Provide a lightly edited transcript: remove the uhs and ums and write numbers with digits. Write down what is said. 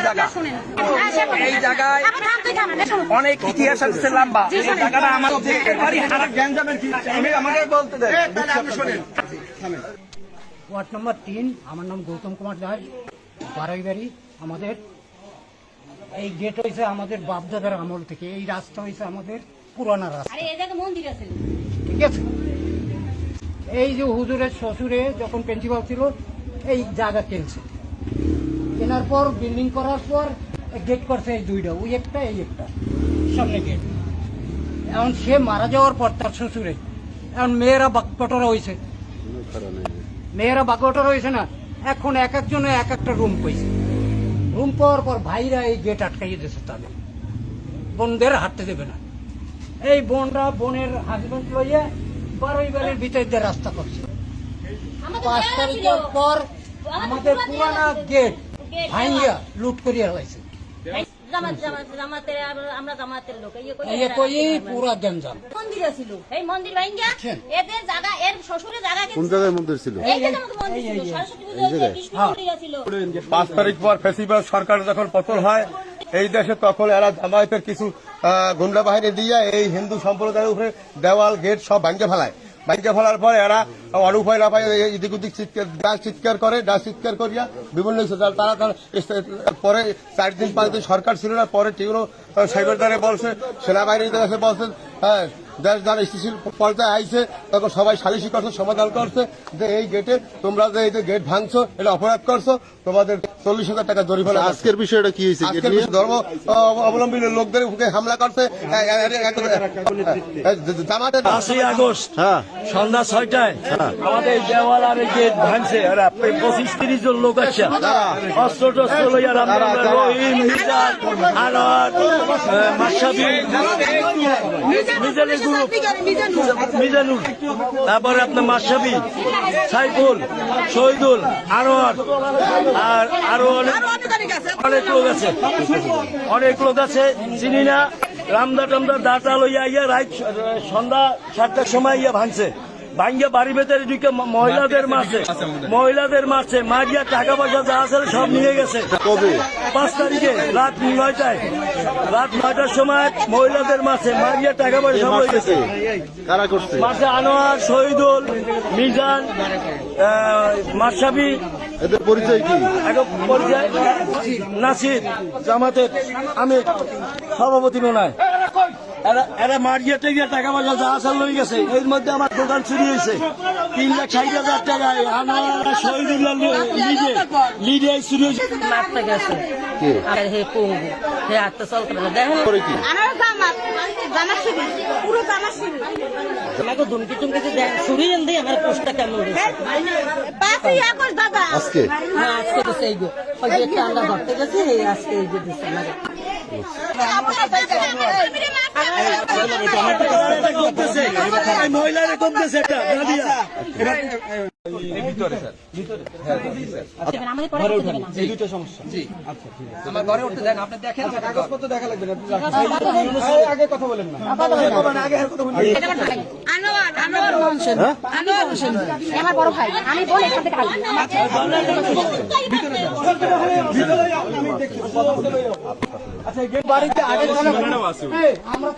জায়গা, এই জায়গায় অনেক ইতিহাস আছে লম্বা। এই জায়গাটা আমার আমাকে বলতে দেন। ওয়ার্ড নম্বর 3, আমার নাম গৌতম কুমার দাস, বারাইবাড়ি। আমাদের এই গেট হয়েছে আমাদের বাপদাদার আমল থেকে, এই রাস্তা হয়েছে আমাদের পুরানা রাস্তা, ঠিক আছে। এই যে হুজুরের শ্বশুরে যখন প্রিন্সিপাল ছিল এই জায়গা কিনছে, কেনার পর বিল্ডিং করার পর গেট করছে এই দুইটা, ওই একটা এই একটা সামনে গেট। এখন সে মারা যাওয়ার পর তার শ্বশুরে এখন মেয়েরা বাকপটরা হয়েছে, না। এখন এক একজনে এক একটা রুম পাইছে, রুম পাওয়ার পর ভাইরা এই গেট আটকাইয়ে দিয়েছে, তাদের বোনদের হাঁটতে দেবে না। এই বোনরা বোনের হাজবেন্ড লইয়া বারোইবারের ভিতর দিয়ে রাস্তা করছে। 5 তারিখের পর আমাদের পুরানা গেট ভাঙিয়া লুট করিয়া হয়েছে। পুরা গঞ্জাম মন্দির ছিল, এই মন্দির ভাঙ্গা এদের জায়গা, এর শ্বশুরের জায়গা কোন জায়গায় মন্দির ছিল? এই জায়গার মধ্যে মন্দির ছিল, সরস্বতী পূজা হচ্ছে, কৃষ্ণ মন্দির ছিল। 5 তারিখ পর ফেসিবাল সরকার যখন পতন হয় এই দেশে, তখন এরা জামায়াতের কিছু গুন্ডা বাহিনী দিয়ে এই হিন্দু সম্প্রদায়ের উপরে দেওয়াল গেট সব ভাঙ্গে ফেলায়। ভাঙ্গে ফেলার পরে এরা অনুপায় না পায় এদিক ওদিক চিৎকার করে, চিৎকার করিয়া বিভিন্ন তারা পরে 4 দিন 5 দিন সরকার ছিল না, পরে টিগুলো সাইবারদারে বলছে, সেনাবাহিনীর কাছে বলছে, হ্যাঁ দেশ যারা স্থিতিশীল পর্যায়ে আইছে তখন সবাই সালিশি করছে, সমাধান করছে যে এই গেটে তোমরা যে এই যে গেট ভাঙছো এটা অপরাধ করছো, তোমাদের 40,000 টাকা জরিমানা। আজকের বিষয়টা কি হয়েছে? ধর্ম অবলম্বী লোকদের উপরে হামলা করছে। জামাতের 5ই আগস্ট সন্ধ্যা 6টায় আমাদের দেওয়াল আর গেট ভাঙছে, 25-30 জন লোক আছে অস্ত্র টস্ত্র লইয়া, রহিম, মিজান, আনোয়ার, মাশরাফি, মিজানুর, তারপরে আপনার মাশরাফি, সাইফুল, শহীদুল, আনোয়ার, আর আরো অনেক লোক আছে চিনি না। রামদা টামদা দাটা লইয়া ইয়া রাত সন্ধ্যা 7টার সময় ইয়া ভাঙছে, ভাঙ্গিয়া বাড়ি ভেতরে ঢুকে মহিলাদের মারছে, মারিয়া টাকা পয়সা যা আছে সব নিয়ে গেছে। 5 তারিখে রাত 9টার সময় মহিলাদের মারছে, মারিয়া টাকা পয়সা সব হয়ে গেছে। মারছে আনোয়ার, শহীদুল, মিজান, মাশরাফি। এদের পরিচয় কি? পরিচয় নাসির, জামাতের আমি সভাপতি নয়। এরা মারিয়া টেরিয়া টাকা পয়সা যা আসার লই গেছে। এর মধ্যে আমার দোকান চুরি হয়েছে 3,60,000 টাকায়। আমার শহীদুল্লাহ লিডে চুরি হয়েছে। মারতে গেছে আর হে পঙ্গু, হে হাঁটতে চলতে পারে না। দেখেন আমাকে ধুমকি টুমকি দেন, চুরি এন দিয়ে আমার পোস্টটা কেমন হয়েছে। আজকে হ্যাঁ আজকে তো সেই গো ওই গেটটা আমরা ধরতে গেছি, আজকে এই যে দিচ্ছে আমাকে। মহিলারা করতেছে একটা আমার ঘরে উঠতে দেন, আপনি দেখেন কাগজপত্র দেখা লাগবে না, আগে কথা বলেন না, আগে কথা বলেন। আনোয়ার হোসেন আমার বড় ভাই, আমি বলে এখান থেকে আচ্ছা বাড়িতে আগে আমরা